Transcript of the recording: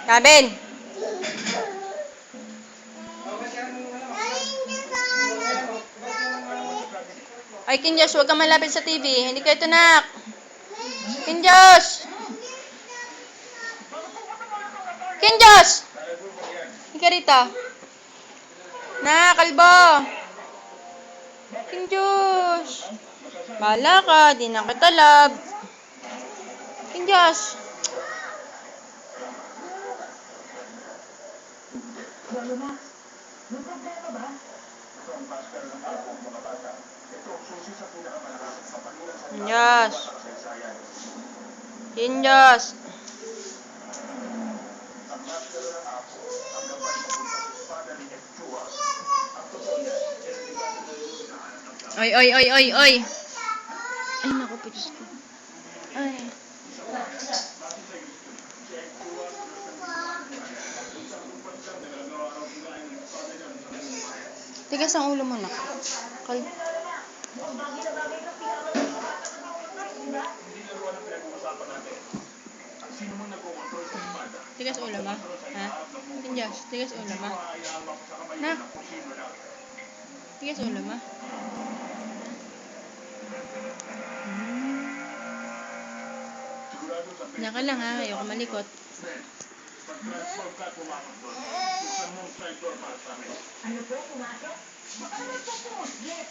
Gavin! Ay, Kinjos, huwag kang malapit sa TV. Hindi ka ito, nak. Kinjos! Kinjos! Hindi ka rito. Na, kalbo! Kinjos! Bahala ka, di na kita love. Kinjos! Kinjos! Kinjos! Oy, oy, oy, oy, oy! Ay, naku po, Diyos ko. Ay. Tigas ang ulo mo, nak. Tigas ulo mo? Ha? Kinjos, tigas ulo mo? Nak? Tigas ulo mo? Naka lang ha, ayoko malikot. Ano po, pumasok? Baka naman po pumuslit.